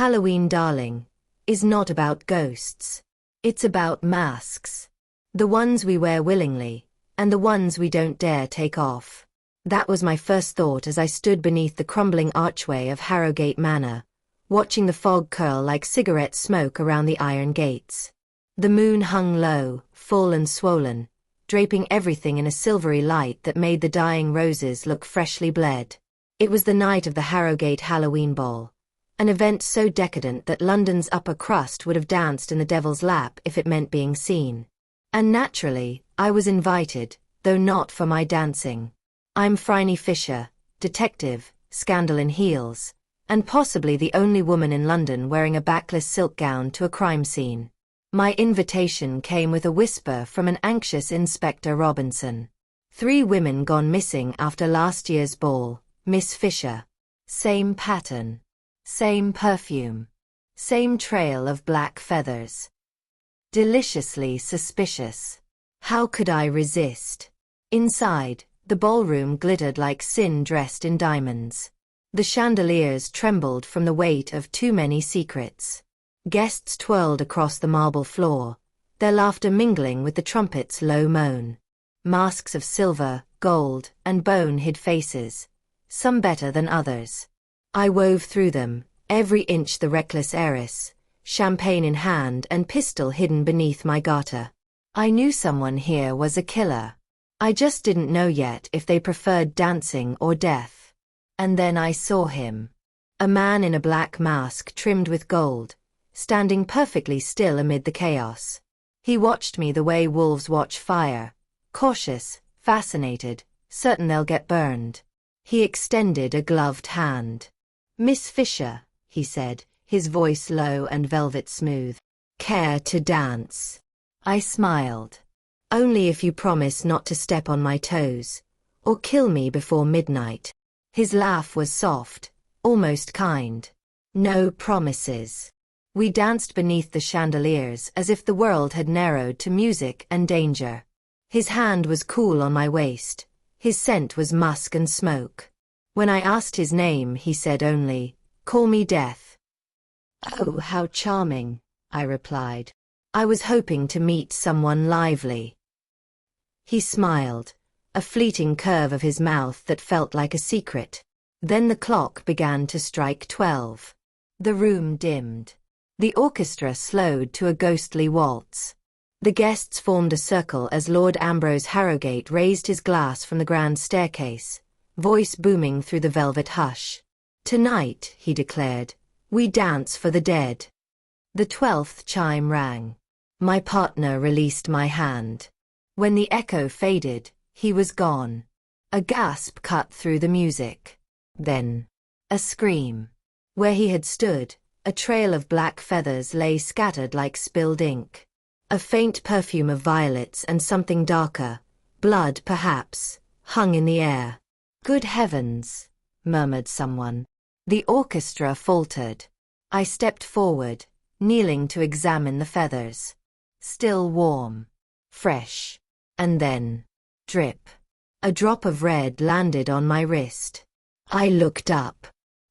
Halloween, darling, is not about ghosts. It's about masks. The ones we wear willingly, and the ones we don't dare take off. That was my first thought as I stood beneath the crumbling archway of Harrogate Manor, watching the fog curl like cigarette smoke around the iron gates. The moon hung low, full and swollen, draping everything in a silvery light that made the dying roses look freshly bled. It was the night of the Harrogate Halloween Ball, an event so decadent that London's upper crust would have danced in the devil's lap if it meant being seen. And naturally, I was invited, though not for my dancing. I'm Phryne Fisher, detective, scandal in heels, and possibly the only woman in London wearing a backless silk gown to a crime scene. My invitation came with a whisper from an anxious Inspector Robinson. 3 women gone missing after last year's ball, Miss Fisher. Same pattern. Same perfume. Same trail of black feathers. Deliciously suspicious. How could I resist? Inside, the ballroom glittered like sin dressed in diamonds. The chandeliers trembled from the weight of too many secrets. Guests twirled across the marble floor, their laughter mingling with the trumpet's low moan. Masks of silver, gold, and bone hid faces, some better than others. I wove through them, every inch the reckless heiress, champagne in hand and pistol hidden beneath my garter. I knew someone here was a killer. I just didn't know yet if they preferred dancing or death. And then I saw him. A man in a black mask trimmed with gold, standing perfectly still amid the chaos. He watched me the way wolves watch fire, cautious, fascinated, certain they'll get burned. He extended a gloved hand. "Miss Fisher," he said, his voice low and velvet smooth. "Care to dance?" I smiled. "Only if you promise not to step on my toes, or kill me before midnight." His laugh was soft, almost kind. "No promises." We danced beneath the chandeliers as if the world had narrowed to music and danger. His hand was cool on my waist. His scent was musk and smoke. When I asked his name, he said only, "Call me Death." "Oh, how charming," I replied. I was hoping to meet someone lively. He smiled, a fleeting curve of his mouth that felt like a secret. Then the clock began to strike 12. The room dimmed. The orchestra slowed to a ghostly waltz. The guests formed a circle as Lord Ambrose Harrogate raised his glass from the grand staircase, voice booming through the velvet hush. "Tonight," he declared, "we dance for the dead." The 12th chime rang. My partner released my hand. When the echo faded, he was gone. A gasp cut through the music. Then, a scream. Where he had stood, a trail of black feathers lay scattered like spilled ink. A faint perfume of violets and something darker, blood perhaps, hung in the air. "Good heavens," murmured someone. The orchestra faltered. I stepped forward, kneeling to examine the feathers. Still warm. Fresh. And then, drip. A drop of red landed on my wrist. I looked up,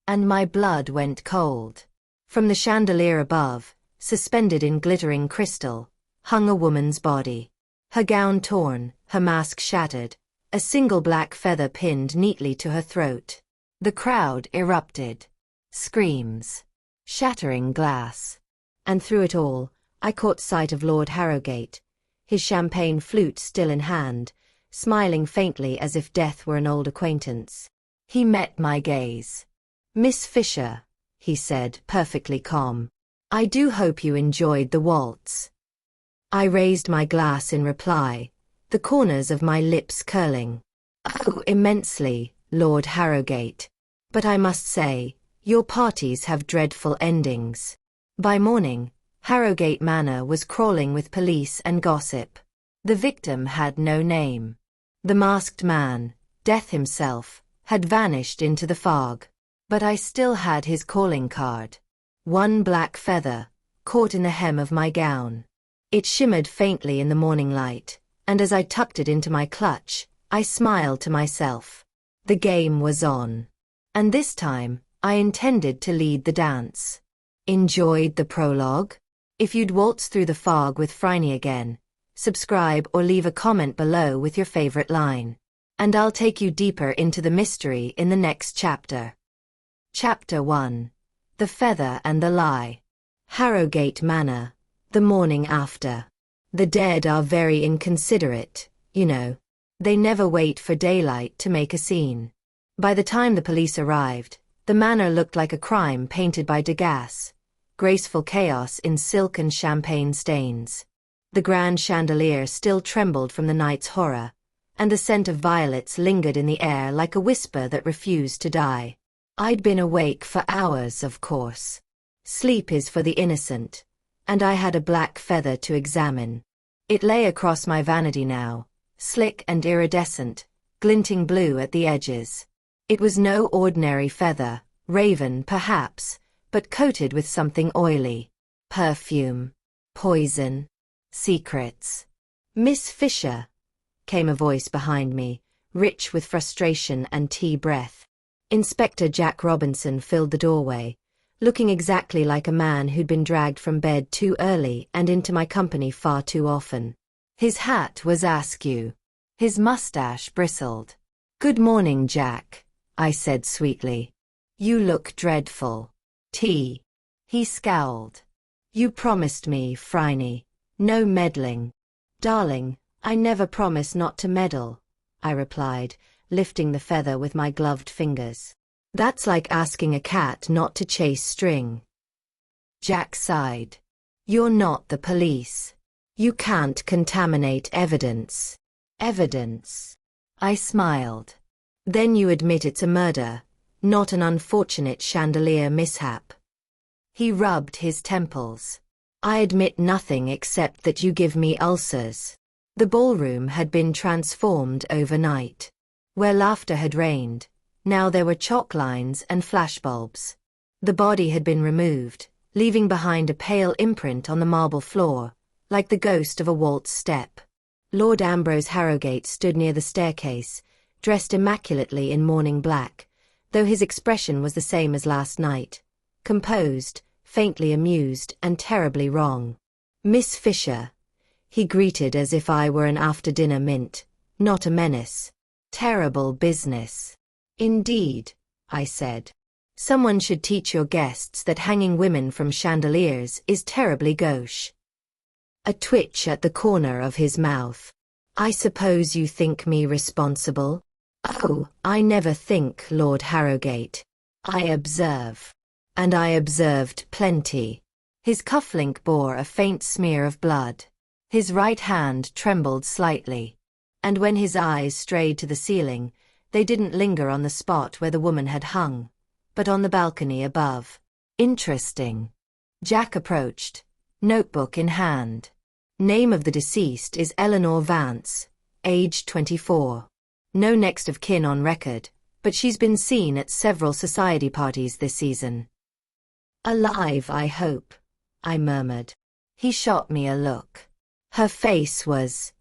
and my blood went cold. From the chandelier above, suspended in glittering crystal, hung a woman's body. Her gown torn, her mask shattered, a single black feather pinned neatly to her throat. The crowd erupted. Screams. Shattering glass. And through it all, I caught sight of Lord Harrogate, his champagne flute still in hand, smiling faintly as if death were an old acquaintance. He met my gaze. "Miss Fisher," he said, perfectly calm, "I do hope you enjoyed the waltz." I raised my glass in reply, the corners of my lips curling. "Oh, immensely, Lord Harrogate. But I must say, your parties have dreadful endings." By morning, Harrogate Manor was crawling with police and gossip. The victim had no name. The masked man, Death himself, had vanished into the fog. But I still had his calling card. One black feather, caught in the hem of my gown. It shimmered faintly in the morning light, and as I tucked it into my clutch, I smiled to myself. The game was on. And this time, I intended to lead the dance. Enjoyed the prologue? If you'd waltz through the fog with Phryne again, subscribe or leave a comment below with your favorite line. And I'll take you deeper into the mystery in the next chapter. Chapter 1. The Feather and the Lie. Harrowgate Manor, the morning after. The dead are very inconsiderate, you know. They never wait for daylight to make a scene. By the time the police arrived, the manor looked like a crime painted by Degas, graceful chaos in silk and champagne stains. The grand chandelier still trembled from the night's horror, and the scent of violets lingered in the air like a whisper that refused to die. I'd been awake for hours, of course. Sleep is for the innocent, and I had a black feather to examine. It lay across my vanity now, slick and iridescent, glinting blue at the edges. It was no ordinary feather, raven perhaps, but coated with something oily. Perfume. Poison. Secrets. "Miss Fisher," came a voice behind me, rich with frustration and tea breath. Inspector Jack Robinson filled the doorway, looking exactly like a man who'd been dragged from bed too early and into my company far too often. His hat was askew. His mustache bristled. "Good morning, Jack," I said sweetly. "You look dreadful." "Tea." He scowled. "You promised me, Phryne. No meddling." "Darling, I never promise not to meddle," I replied, lifting the feather with my gloved fingers. "That's like asking a cat not to chase string." Jack sighed. "You're not the police. You can't contaminate evidence." "Evidence?" I smiled. "Then you admit it's a murder, not an unfortunate chandelier mishap." He rubbed his temples. "I admit nothing except that you give me ulcers." The ballroom had been transformed overnight. Where laughter had reigned, now there were chalk lines and flashbulbs. The body had been removed, leaving behind a pale imprint on the marble floor, like the ghost of a waltz step. Lord Ambrose Harrowgate stood near the staircase, dressed immaculately in morning black, though his expression was the same as last night, composed, faintly amused, and terribly wrong. "Miss Fisher," he greeted as if I were an after-dinner mint, not a menace. "Terrible business." "Indeed," I said. "Someone should teach your guests that hanging women from chandeliers is terribly gauche." A twitch at the corner of his mouth. "I suppose you think me responsible?" "Oh, I never think, Lord Harrowgate. I observe. And I observed plenty." His cufflink bore a faint smear of blood. His right hand trembled slightly. And when his eyes strayed to the ceiling, they didn't linger on the spot where the woman had hung, but on the balcony above. "Interesting." Jack approached, notebook in hand. "Name of the deceased is Eleanor Vance, age 24. No next of kin on record, but she's been seen at several society parties this season." "Alive, I hope," I murmured. He shot me a look. Her face was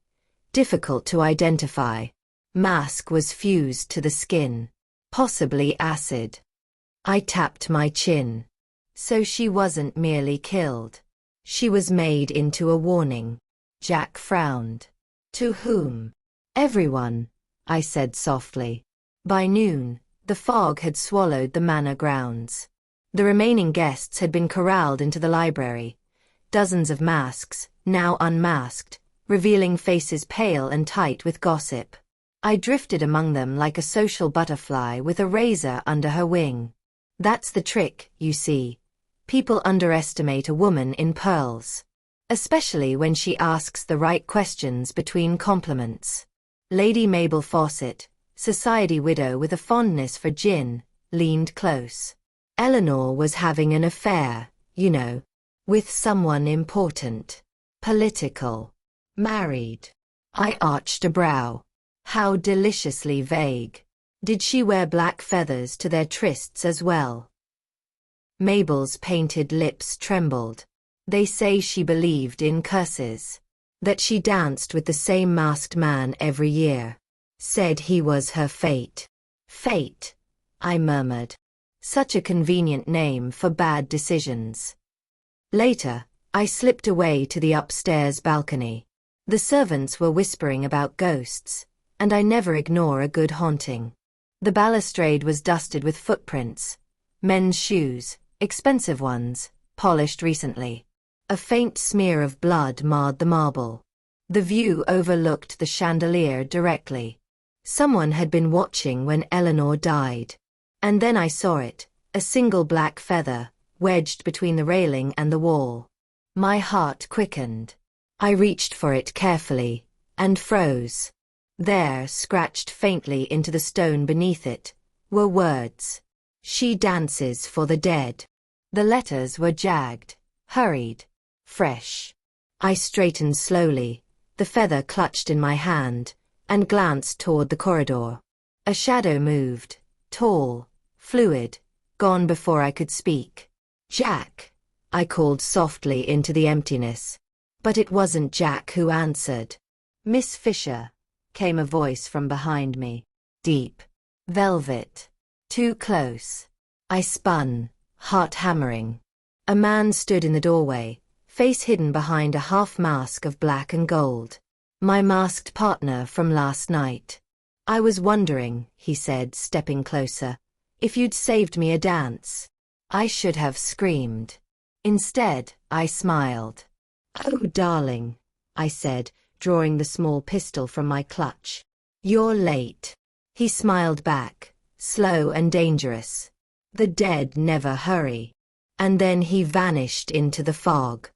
difficult to identify. Mask was fused to the skin. Possibly acid. I tapped my chin. So she wasn't merely killed. She was made into a warning. Jack frowned. "To whom?" "Everyone," I said softly. By noon, the fog had swallowed the manor grounds. The remaining guests had been corralled into the library. Dozens of masks, now unmasked, revealing faces pale and tight with gossip. I drifted among them like a social butterfly with a razor under her wing. That's the trick, you see. People underestimate a woman in pearls. Especially when she asks the right questions between compliments. Lady Mabel Fawcett, society widow with a fondness for gin, leaned close. Eleanor was having an affair, you know, with someone important. Political. Married. I arched a brow. How deliciously vague. Did she wear black feathers to their trysts as well? Mabel's painted lips trembled. They say she believed in curses. That she danced with the same masked man every year. Said he was her fate. Fate, I murmured. Such a convenient name for bad decisions. Later, I slipped away to the upstairs balcony. The servants were whispering about ghosts, and I never ignore a good haunting. The balustrade was dusted with footprints, men's shoes, expensive ones, polished recently. A faint smear of blood marred the marble. The view overlooked the chandelier directly. Someone had been watching when Eleanor died. And then I saw it, a single black feather, wedged between the railing and the wall. My heart quickened. I reached for it carefully, and froze. There, scratched faintly into the stone beneath it, were words. She dances for the dead. The letters were jagged, hurried, fresh. I straightened slowly, the feather clutched in my hand, and glanced toward the corridor. A shadow moved, tall, fluid, gone before I could speak. "Jack," I called softly into the emptiness. But it wasn't Jack who answered. "Miss Fisher," came a voice from behind me. Deep. Velvet. Too close. I spun, heart hammering. A man stood in the doorway, face hidden behind a half-mask of black and gold. My masked partner from last night. "I was wondering," he said, stepping closer, "if you'd saved me a dance." I should have screamed. Instead, I smiled. "Oh, darling," I said, drawing the small pistol from my clutch. "You're late." He smiled back, slow and dangerous. The dead never hurry. And then he vanished into the fog.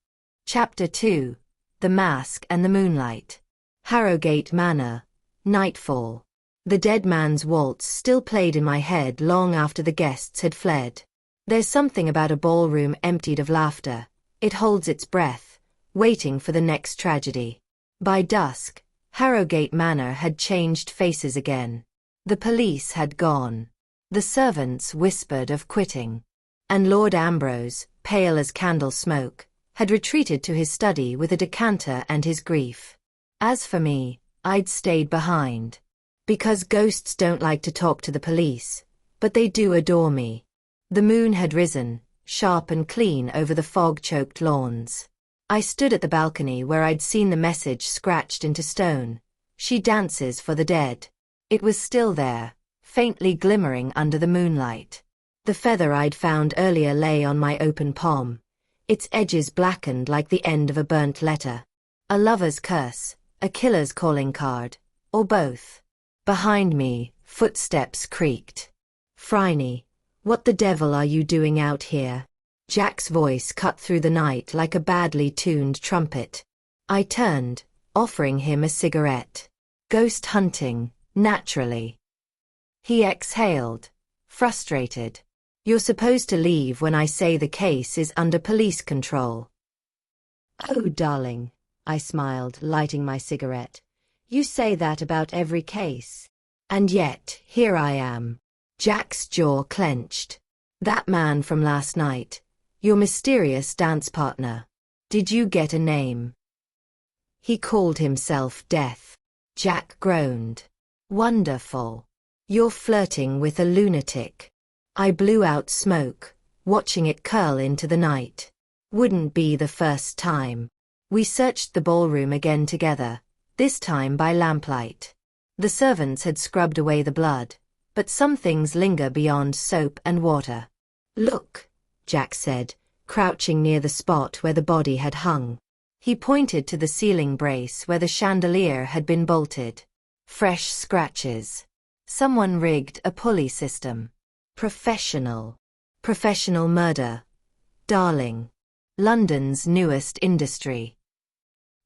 Chapter 2. The Mask and the Moonlight. Harrogate Manor. Nightfall. The dead man's waltz still played in my head long after the guests had fled. There's something about a ballroom emptied of laughter. It holds its breath, waiting for the next tragedy. By dusk, Harrogate Manor had changed faces again. The police had gone. The servants whispered of quitting. And Lord Ambrose, pale as candle smoke, had retreated to his study with a decanter and his grief. As for me, I'd stayed behind. Because ghosts don't like to talk to the police, but they do adore me. The moon had risen, sharp and clean over the fog-choked lawns. I stood at the balcony where I'd seen the message scratched into stone. "She dances for the dead." It was still there, faintly glimmering under the moonlight. The feather I'd found earlier lay on my open palm, its edges blackened like the end of a burnt letter. A lover's curse, a killer's calling card, or both. Behind me, footsteps creaked. "Phryne, what the devil are you doing out here?" Jack's voice cut through the night like a badly tuned trumpet. I turned, offering him a cigarette. "Ghost hunting, naturally." He exhaled, frustrated. "You're supposed to leave when I say the case is under police control." "Oh, darling," I smiled, lighting my cigarette. "You say that about every case. And yet, here I am." Jack's jaw clenched. "That man from last night, your mysterious dance partner. Did you get a name?" "He called himself Death." Jack groaned. "Wonderful. You're flirting with a lunatic." I blew out smoke, watching it curl into the night. Wouldn't be the first time. We searched the ballroom again together, this time by lamplight. The servants had scrubbed away the blood, but some things linger beyond soap and water. "Look," Jack said, crouching near the spot where the body had hung. He pointed to the ceiling brace where the chandelier had been bolted. Fresh scratches. Someone rigged a pulley system. Professional. Professional murder. Darling. London's newest industry.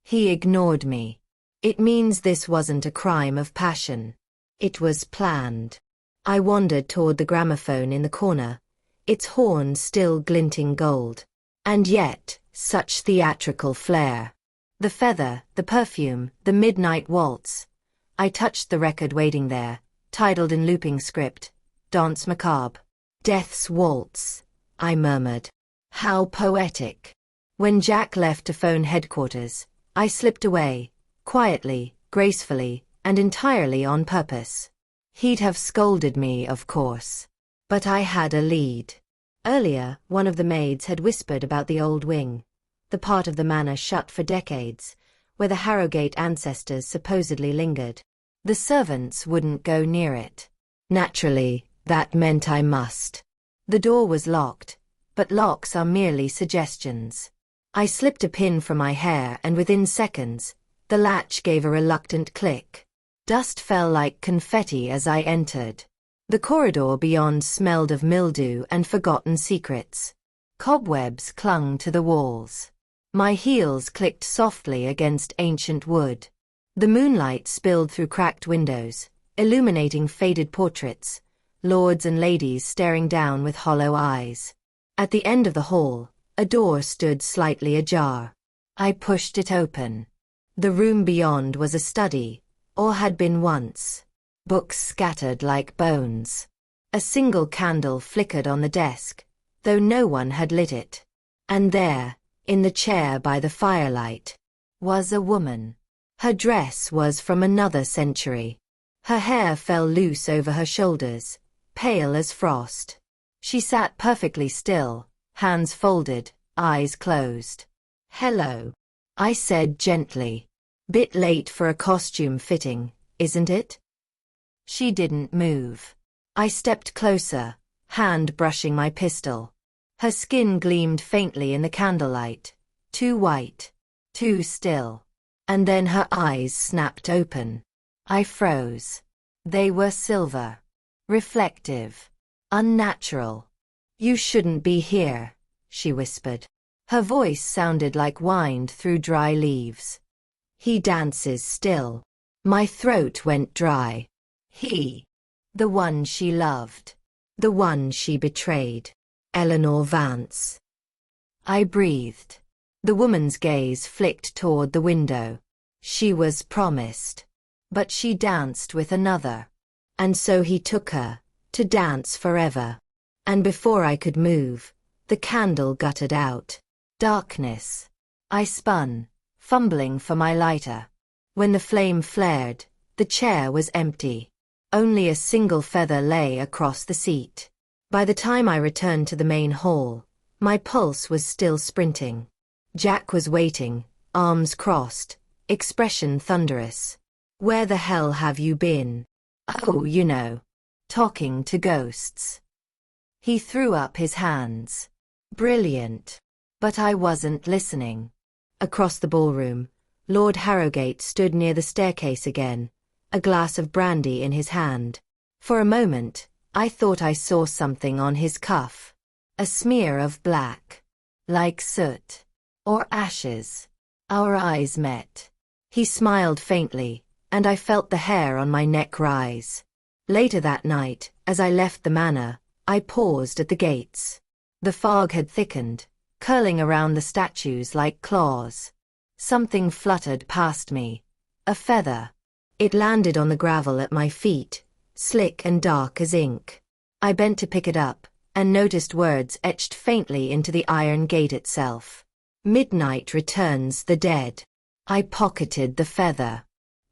He ignored me. "It means this wasn't a crime of passion. It was planned." I wandered toward the gramophone in the corner, its horn still glinting gold. And yet, such theatrical flair. The feather, the perfume, the midnight waltz. I touched the record waiting there, titled in looping script, "Danse Macabre." "Death's Waltz," I murmured. How poetic. When Jack left to phone headquarters, I slipped away, quietly, gracefully, and entirely on purpose. He'd have scolded me, of course. But I had a lead. Earlier, one of the maids had whispered about the old wing, the part of the manor shut for decades, where the Harrogate ancestors supposedly lingered. The servants wouldn't go near it. Naturally, that meant I must. The door was locked, but locks are merely suggestions. I slipped a pin from my hair and within seconds, the latch gave a reluctant click. Dust fell like confetti as I entered. The corridor beyond smelled of mildew and forgotten secrets. Cobwebs clung to the walls. My heels clicked softly against ancient wood. The moonlight spilled through cracked windows, illuminating faded portraits, lords and ladies staring down with hollow eyes. At the end of the hall, a door stood slightly ajar. I pushed it open. The room beyond was a study, or had been once. Books scattered like bones. A single candle flickered on the desk, though no one had lit it. And there, in the chair by the firelight, was a woman. Her dress was from another century. Her hair fell loose over her shoulders, pale as frost. She sat perfectly still, hands folded, eyes closed. "Hello," I said gently. "Bit late for a costume fitting, isn't it?" She didn't move. I stepped closer, hand brushing my pistol. Her skin gleamed faintly in the candlelight, too white, too still. And then her eyes snapped open. I froze. They were silver, reflective, unnatural. "You shouldn't be here," she whispered. Her voice sounded like wind through dry leaves. "He dances still." My throat went dry. He. The one she loved. The one she betrayed. Eleanor Vance. I breathed. The woman's gaze flicked toward the window. She was promised. But she danced with another. And so he took her, to dance forever. And before I could move, the candle guttered out. Darkness. I spun, fumbling for my lighter. When the flame flared, the chair was empty. Only a single feather lay across the seat. By the time I returned to the main hall, my pulse was still sprinting. Jack was waiting, arms crossed, expression thunderous. "Where the hell have you been?" "Oh, you know. Talking to ghosts." He threw up his hands. Brilliant. But I wasn't listening. Across the ballroom, Lord Harrogate stood near the staircase again, a glass of brandy in his hand. For a moment, I thought I saw something on his cuff. A smear of black. Like soot. Or ashes. Our eyes met. He smiled faintly, and I felt the hair on my neck rise. Later that night, as I left the manor, I paused at the gates. The fog had thickened, curling around the statues like claws. Something fluttered past me. A feather. It landed on the gravel at my feet, slick and dark as ink. I bent to pick it up, and noticed words etched faintly into the iron gate itself. "Midnight returns the dead." I pocketed the feather.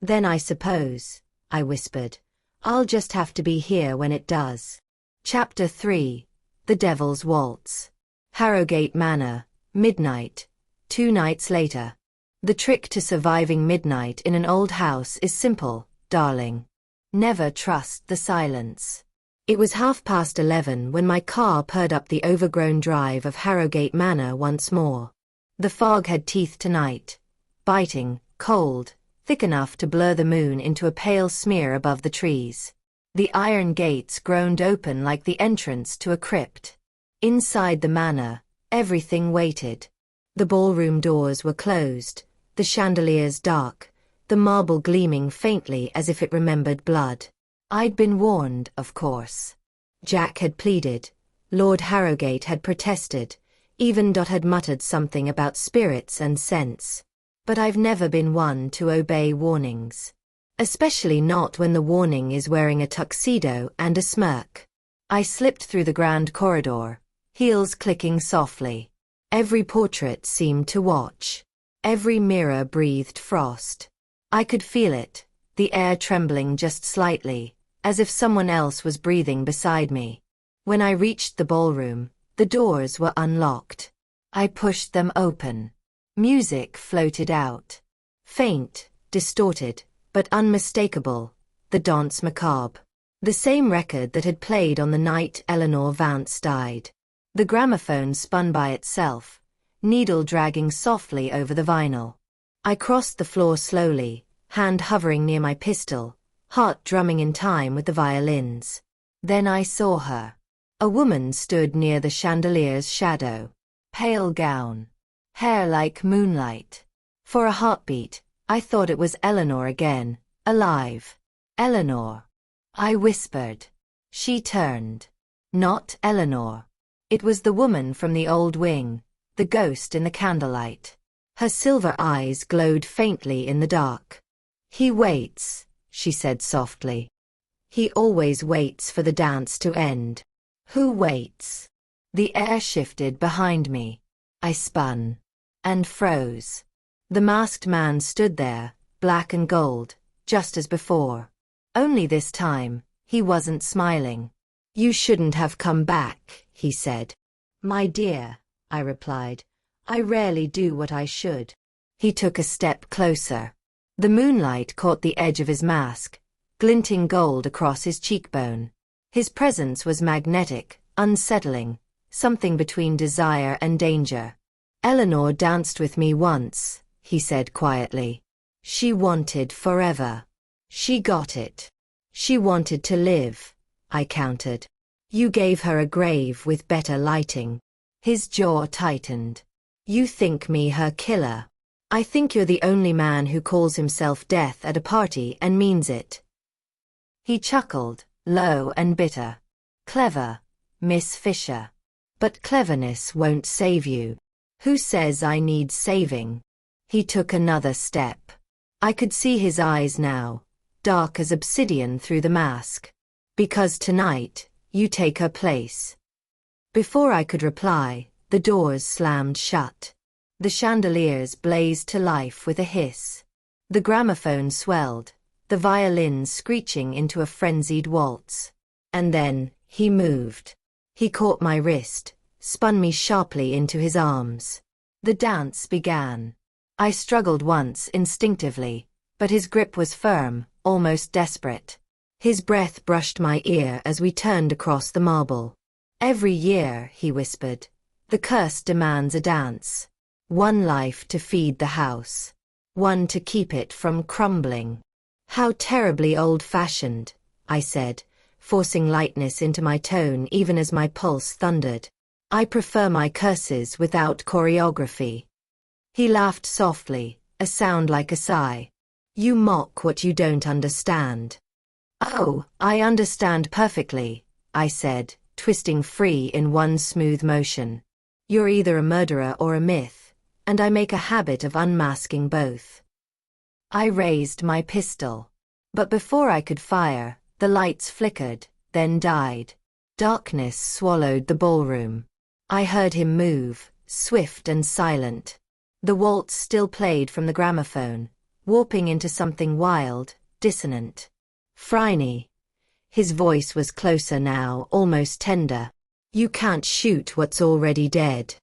"Then I suppose," I whispered, "I'll just have to be here when it does." Chapter 3. The Devil's Waltz. Harrogate Manor, midnight. 2 nights later. The trick to surviving midnight in an old house is simple, darling. Never trust the silence. It was 11:30 when my car purred up the overgrown drive of Harrogate Manor once more. The fog had teeth tonight. Biting, cold, thick enough to blur the moon into a pale smear above the trees. The iron gates groaned open like the entrance to a crypt. Inside the manor, everything waited. The ballroom doors were closed, the chandeliers dark, the marble gleaming faintly as if it remembered blood. I'd been warned, of course. Jack had pleaded, Lord Harrogate had protested, even Dot had muttered something about spirits and scents. But I've never been one to obey warnings. Especially not when the warning is wearing a tuxedo and a smirk. I slipped through the grand corridor, heels clicking softly. Every portrait seemed to watch. Every mirror breathed frost. I could feel it, the air trembling just slightly, as if someone else was breathing beside me. When I reached the ballroom, The doors were unlocked. I pushed them open. Music floated out. Faint, distorted, but unmistakable. The Danse Macabre. The same record that had played on the night Eleanor Vance died. The gramophone spun by itself, needle dragging softly over the vinyl. I crossed the floor slowly, hand hovering near my pistol, heart drumming in time with the violins. Then I saw her. A woman stood near the chandelier's shadow. Pale gown. Hair like moonlight. For a heartbeat, I thought it was Eleanor again, alive. Eleanor. I whispered. She turned. Not Eleanor. It was the woman from the old wing, the ghost in the candlelight. Her silver eyes glowed faintly in the dark. He waits, she said softly. He always waits for the dance to end. Who waits? The air shifted behind me. I spun. And froze. The masked man stood there, black and gold, just as before. Only this time, he wasn't smiling. You shouldn't have come back, he said. My dear, I replied. I rarely do what I should. He took a step closer. The moonlight caught the edge of his mask, glinting gold across his cheekbone. His presence was magnetic, unsettling, something between desire and danger. Eleanor danced with me once, he said quietly. She wanted forever. She got it. She wanted to live, I countered. You gave her a grave with better lighting. His jaw tightened. You think me her killer. I think you're the only man who calls himself death at a party and means it. He chuckled, low and bitter. Clever, Miss Fisher. But cleverness won't save you. Who says I need saving? He took another step. I could see his eyes now, dark as obsidian through the mask. Because tonight, you take her place. Before I could reply, the doors slammed shut. The chandeliers blazed to life with a hiss. The gramophone swelled, the violins screeching into a frenzied waltz. And then, he moved. He caught my wrist, spun me sharply into his arms. The dance began. I struggled once instinctively, but his grip was firm, almost desperate. His breath brushed my ear as we turned across the marble. Every year, he whispered, the curse demands a dance. One life to feed the house. One to keep it from crumbling. How terribly old-fashioned, I said, forcing lightness into my tone even as my pulse thundered. I prefer my curses without choreography. He laughed softly, a sound like a sigh. You mock what you don't understand. Oh, I understand perfectly, I said, twisting free in one smooth motion. You're either a murderer or a myth, and I make a habit of unmasking both. I raised my pistol. But before I could fire, the lights flickered, then died. Darkness swallowed the ballroom. I heard him move, swift and silent. The waltz still played from the gramophone, warping into something wild, dissonant. Phryne. His voice was closer now, almost tender. You can't shoot what's already dead.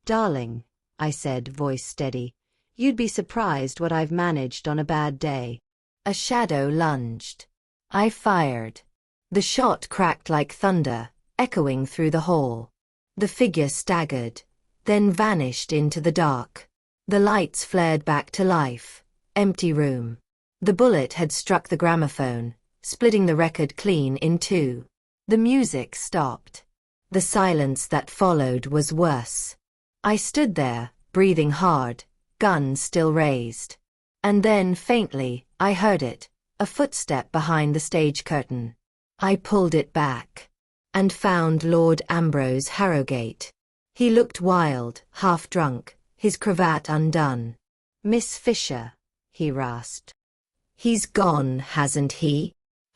Darling, I said, voice steady, you'd be surprised what I've managed on a bad day. A shadow lunged. I fired. The shot cracked like thunder, echoing through the hall. The figure staggered, then vanished into the dark. The lights flared back to life. Empty room. The bullet had struck the gramophone, splitting the record clean in two. The music stopped. The silence that followed was worse. I stood there, breathing hard, gun still raised. And then, faintly, I heard it, a footstep behind the stage curtain. I pulled it back. And found Lord Ambrose Harrowgate. He looked wild, half-drunk, his cravat undone. Miss Fisher, he rasped. He's gone, hasn't he?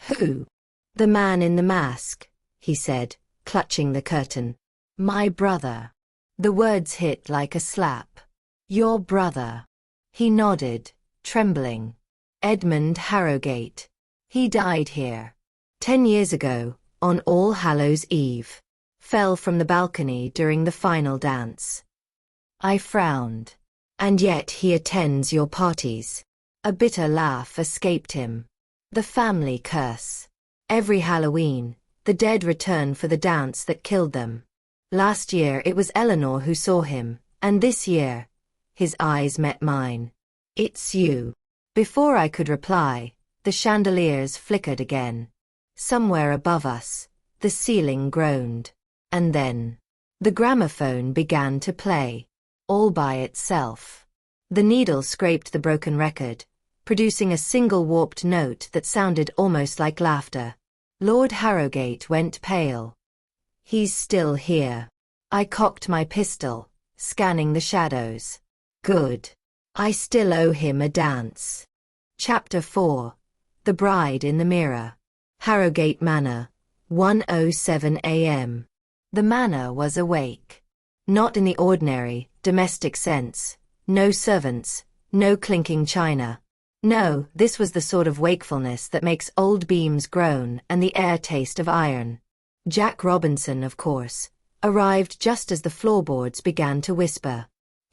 Who? The man in the mask, he said, clutching the curtain. My brother. The words hit like a slap. Your brother. He nodded, trembling. Edmund Harrowgate. He died here. 10 years ago, on All Hallows Eve. fell from the balcony during the final dance. I frowned. And yet he attends your parties. A bitter laugh escaped him. The family curse. Every Halloween, the dead return for the dance that killed them. Last year it was Eleanor who saw him, and this year, his eyes met mine. It's you. Before I could reply, the chandeliers flickered again. Somewhere above us, the ceiling groaned. And then, the gramophone began to play. All by itself. The needle scraped the broken record, producing a single warped note that sounded almost like laughter. Lord Harrowgate went pale. He's still here. I cocked my pistol, scanning the shadows. Good. I still owe him a dance. Chapter 4. The Bride in the Mirror. Harrowgate Manor, 1:07 a.m. The manor was awake. Not in the ordinary, domestic sense. No servants, no clinking china. No, this was the sort of wakefulness that makes old beams groan and the air taste of iron. Jack Robinson, of course, arrived just as the floorboards began to whisper.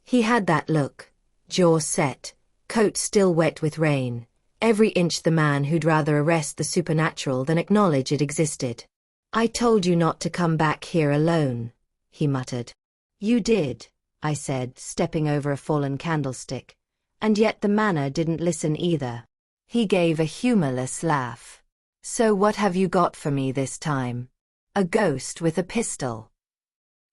He had that look, jaw set, coat still wet with rain, every inch the man who'd rather arrest the supernatural than acknowledge it existed. I told you not to come back here alone, he muttered. You did, I said, stepping over a fallen candlestick, and yet the manor didn't listen either. He gave a humorless laugh. So what have you got for me this time? A ghost with a pistol.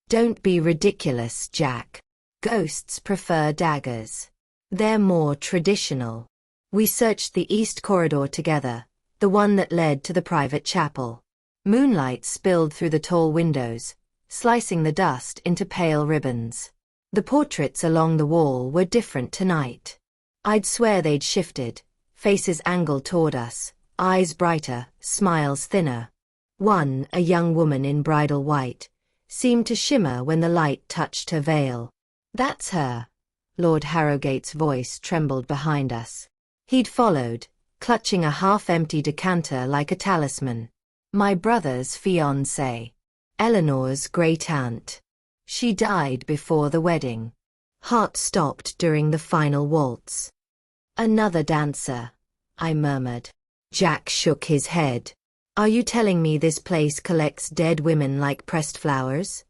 Don't be ridiculous, Jack. Ghosts prefer daggers. They're more traditional. We searched the east corridor together, the one that led to the private chapel. Moonlight spilled through the tall windows, slicing the dust into pale ribbons. The portraits along the wall were different tonight. I'd swear they'd shifted, faces angled toward us, eyes brighter, smiles thinner. One, a young woman in bridal white, seemed to shimmer when the light touched her veil. That's her. Lord Harrowgate's voice trembled behind us. He'd followed, clutching a half-empty decanter like a talisman. My brother's fiancée. Eleanor's great-aunt. She died before the wedding. Heart stopped during the final waltz. Another dancer, I murmured. Jack shook his head. Are you telling me this place collects dead women like pressed flowers?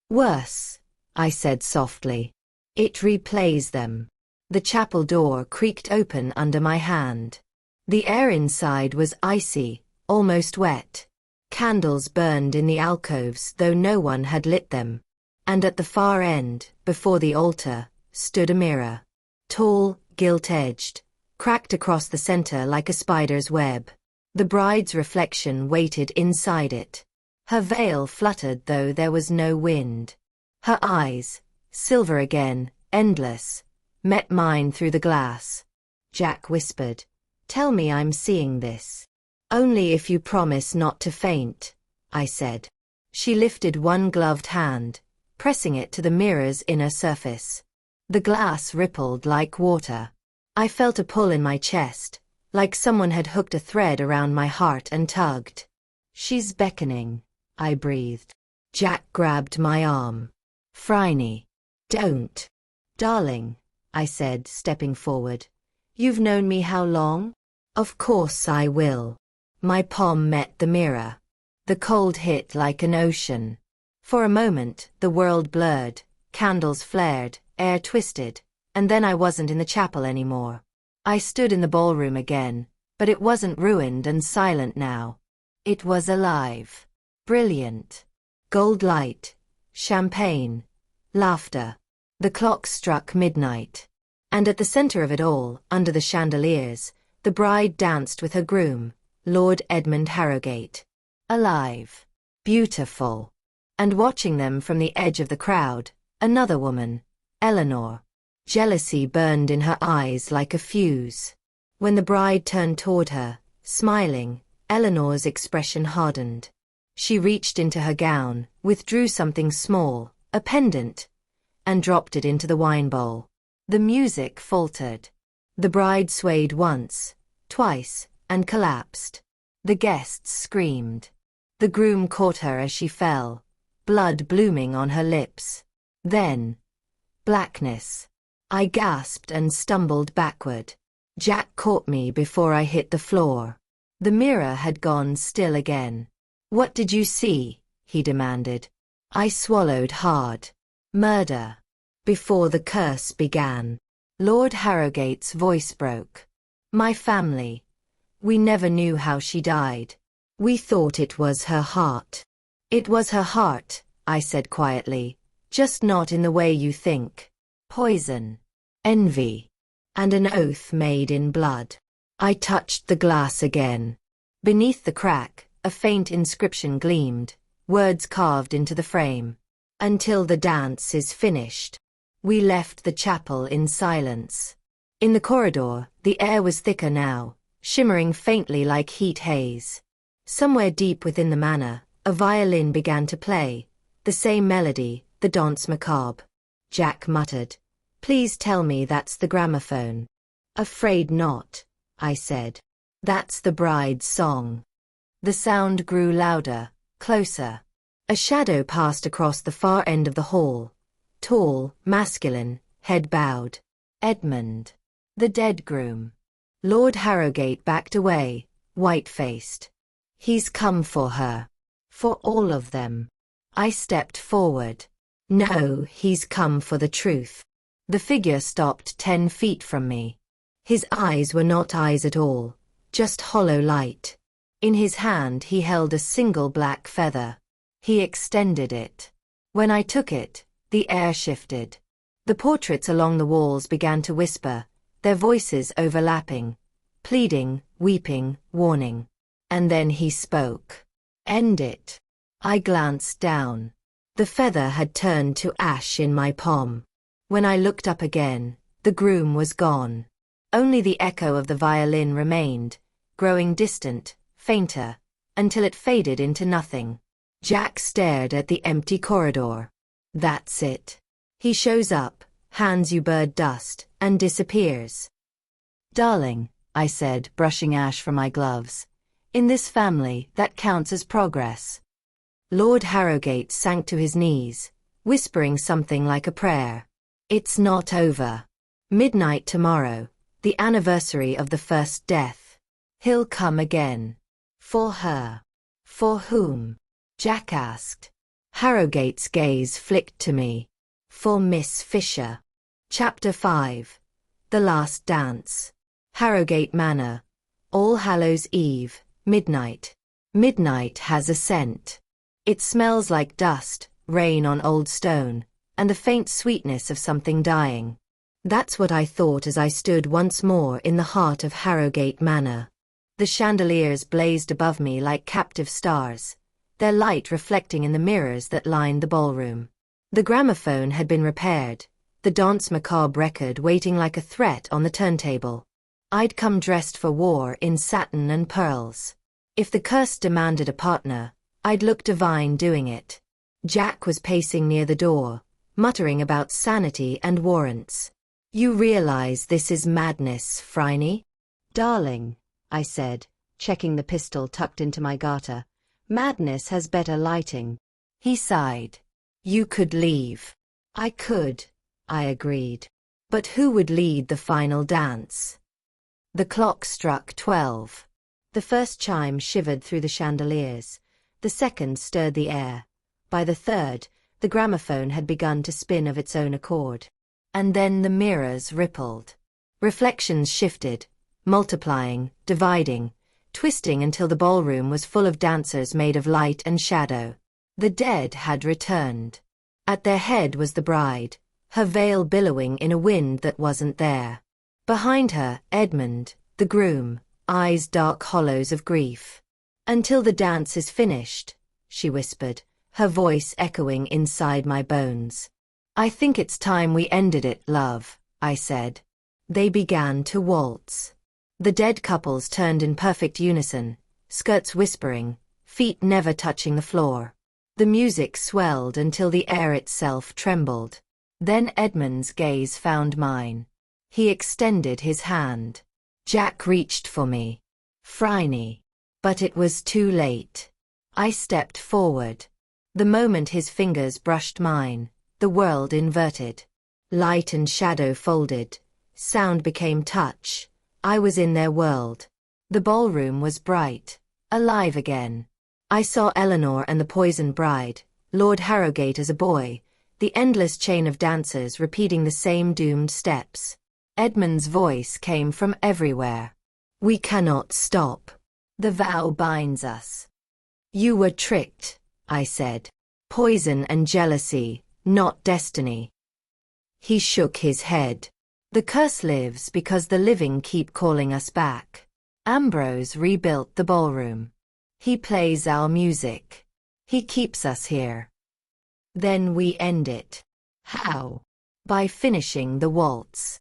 Worse, I said softly. It replays them. The chapel door creaked open under my hand. The air inside was icy, almost wet. Candles burned in the alcoves though no one had lit them. And at the far end, before the altar, stood a mirror. Tall, gilt-edged, cracked across the center like a spider's web. The bride's reflection waited inside it. Her veil fluttered though there was no wind. Her eyes, silver again, endless, met mine through the glass. Jack whispered, "Tell me I'm seeing this." "Only if you promise not to faint," I said. She lifted one gloved hand, pressing it to the mirror's inner surface. The glass rippled like water. I felt a pull in my chest, like someone had hooked a thread around my heart and tugged. "She's beckoning," I breathed. Jack grabbed my arm. "Phryne, don't." "Darling," I said, stepping forward. "You've known me how long?" "Of course I will." My palm met the mirror. The cold hit like an ocean. For a moment, the world blurred, candles flared, air twisted, and then I wasn't in the chapel anymore. I stood in the ballroom again, but it wasn't ruined and silent now. It was alive. Brilliant. Gold light, champagne, laughter. The clock struck midnight. And at the center of it all, under the chandeliers, the bride danced with her groom, Lord Edmund Harrowgate. Alive. Beautiful. And watching them from the edge of the crowd, another woman, Eleanor. Jealousy burned in her eyes like a fuse. When the bride turned toward her, smiling, Eleanor's expression hardened. She reached into her gown, withdrew something small, a pendant, and dropped it into the wine bowl. The music faltered. The bride swayed once, twice, and collapsed. The guests screamed. The groom caught her as she fell, blood blooming on her lips. Then, blackness. I gasped and stumbled backward. Jack caught me before I hit the floor. The mirror had gone still again. "What did you see?" he demanded. I swallowed hard. "Murder." Before the curse began. Lord Harrowgate's voice broke. "My family. We never knew how she died. We thought it was her heart." "It was her heart," I said quietly, "just not in the way you think. Poison. Envy. And an oath made in blood." I touched the glass again. Beneath the crack, a faint inscription gleamed, words carved into the frame. "Until the dance is finished." We left the chapel in silence. In the corridor, the air was thicker now, shimmering faintly like heat haze. Somewhere deep within the manor, a violin began to play, the same melody, the danse macabre. Jack muttered, "Please tell me that's the gramophone." "Afraid not," I said. "That's the bride's song." The sound grew louder, closer. A shadow passed across the far end of the hall. Tall, masculine, head bowed. Edmund. The dead groom. Lord Harrowgate backed away, white-faced. "He's come for her. For all of them." I stepped forward. "No, he's come for the truth." The figure stopped 10 feet from me. His eyes were not eyes at all, just hollow light. In his hand he held a single black feather. He extended it. When I took it, the air shifted. The portraits along the walls began to whisper, their voices overlapping, pleading, weeping, warning. And then he spoke. "End it." I glanced down. The feather had turned to ash in my palm. When I looked up again, the groom was gone. Only the echo of the violin remained, growing distant, fainter, until it faded into nothing. Jack stared at the empty corridor. "That's it. He shows up, hands you bird dust, and disappears." "Darling," I said, brushing ash from my gloves, "in this family, that counts as progress." Lord Harrowgate sank to his knees, whispering something like a prayer. "It's not over. Midnight tomorrow, the anniversary of the first death. He'll come again. For her." "For whom?" Jack asked. Harrowgate's gaze flicked to me. "For Miss Fisher." Chapter 5. The Last Dance. Harrowgate Manor. All Hallows Eve, midnight. Midnight has a scent. It smells like dust, rain on old stone, and the faint sweetness of something dying. That's what I thought as I stood once more in the heart of Harrowgate Manor. The chandeliers blazed above me like captive stars, their light reflecting in the mirrors that lined the ballroom. The gramophone had been repaired, the danse macabre record waiting like a threat on the turntable. I'd come dressed for war in satin and pearls. If the curse demanded a partner, I'd look divine doing it. Jack was pacing near the door, muttering about sanity and warrants. "You realize this is madness, Phryne?" "Darling," I said, checking the pistol tucked into my garter, "madness has better lighting." He sighed. "You could leave." "I could," I agreed. "But who would lead the final dance?" The clock struck 12. The first chime shivered through the chandeliers. The second stirred the air. By the third, the gramophone had begun to spin of its own accord. And then the mirrors rippled. Reflections shifted, multiplying, dividing, twisting until the ballroom was full of dancers made of light and shadow. The dead had returned. At their head was the bride, her veil billowing in a wind that wasn't there. Behind her, Edmund, the groom, eyes dark hollows of grief. "Until the dance is finished," she whispered, her voice echoing inside my bones. "I think it's time we ended it, love," I said. They began to waltz. The dead couples turned in perfect unison, skirts whispering, feet never touching the floor. The music swelled until the air itself trembled. Then Edmund's gaze found mine. He extended his hand. Jack reached for me. "Phryne." But it was too late. I stepped forward. The moment his fingers brushed mine, the world inverted. Light and shadow folded. Sound became touch. I was in their world. The ballroom was bright, alive again. I saw Eleanor and the poisoned bride, Lord Harrowgate as a boy, the endless chain of dancers repeating the same doomed steps. Edmund's voice came from everywhere. We cannot stop. The vow binds us. You were tricked, I said. Poison and jealousy, not destiny. He shook his head. The curse lives because the living keep calling us back. Ambrose rebuilt the ballroom. He plays our music. He keeps us here. Then we end it. How? By finishing the waltz.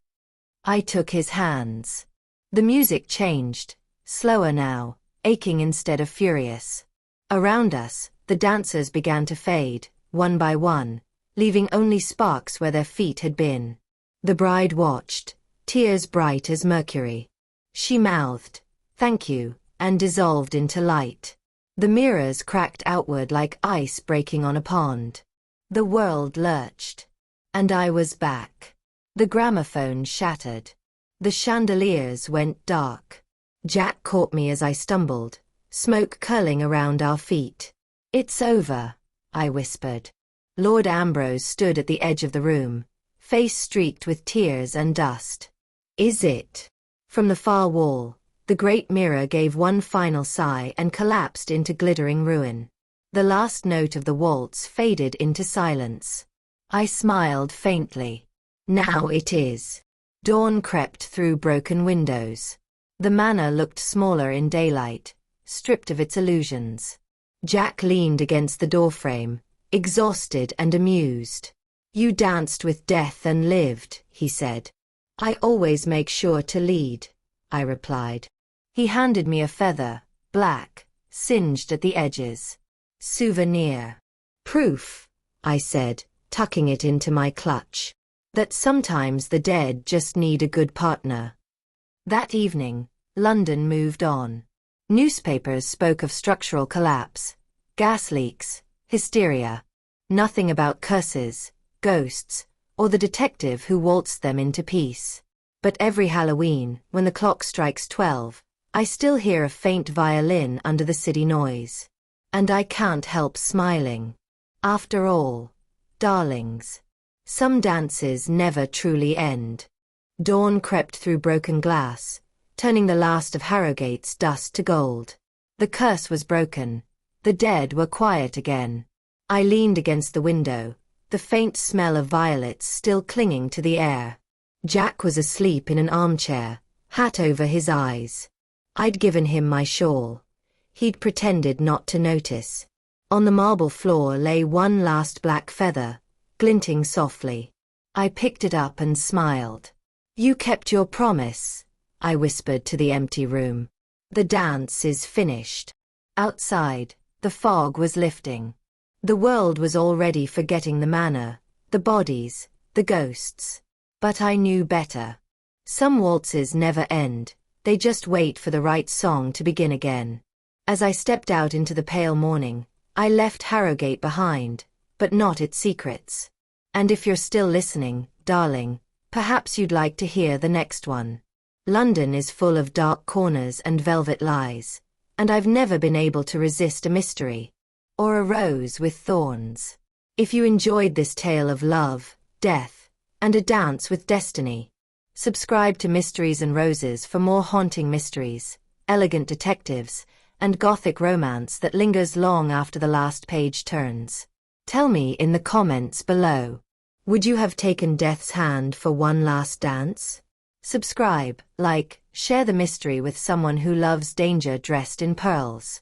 I took his hands. The music changed, slower now, aching instead of furious. Around us, the dancers began to fade, one by one, leaving only sparks where their feet had been. The bride watched, tears bright as mercury. She mouthed, "Thank you," and dissolved into light. The mirrors cracked outward like ice breaking on a pond. The world lurched. And I was back. The gramophone shattered. The chandeliers went dark. Jack caught me as I stumbled, smoke curling around our feet. "It's over," I whispered. Lord Ambrose stood at the edge of the room, face streaked with tears and dust. "Is it?" From the far wall, the great mirror gave one final sigh and collapsed into glittering ruin. The last note of the waltz faded into silence. I smiled faintly. Now it is. Dawn crept through broken windows. The manor looked smaller in daylight, stripped of its illusions. Jack leaned against the doorframe, exhausted and amused. "You danced with death and lived," he said. "I always make sure to lead," I replied. He handed me a feather, black, singed at the edges. "Souvenir." "Proof," I said, tucking it into my clutch, "that sometimes the dead just need a good partner." That evening, London moved on. Newspapers spoke of structural collapse, gas leaks, hysteria. Nothing about curses, ghosts, or the detective who waltzed them into peace. But every Halloween, when the clock strikes 12, I still hear a faint violin under the city noise. And I can't help smiling. After all, darlings, some dances never truly end. Dawn crept through broken glass, turning the last of Harrowgate's dust to gold. The curse was broken. The dead were quiet again. I leaned against the window, the faint smell of violets still clinging to the air. Jack was asleep in an armchair, hat over his eyes. I'd given him my shawl. He'd pretended not to notice. On the marble floor lay one last black feather, glinting softly. I picked it up and smiled. "You kept your promise," I whispered to the empty room. "The dance is finished." Outside, the fog was lifting. The world was already forgetting the manor, the bodies, the ghosts. But I knew better. Some waltzes never end, they just wait for the right song to begin again. As I stepped out into the pale morning, I left Harrowgate behind, but not its secrets. And if you're still listening, darling, perhaps you'd like to hear the next one. London is full of dark corners and velvet lies, and I've never been able to resist a mystery. Or a rose with thorns. If you enjoyed this tale of love, death, and a dance with destiny, subscribe to Mysteries and Roses for more haunting mysteries, elegant detectives, and gothic romance that lingers long after the last page turns. Tell me in the comments below. Would you have taken death's hand for one last dance? Subscribe, like, share the mystery with someone who loves danger dressed in pearls.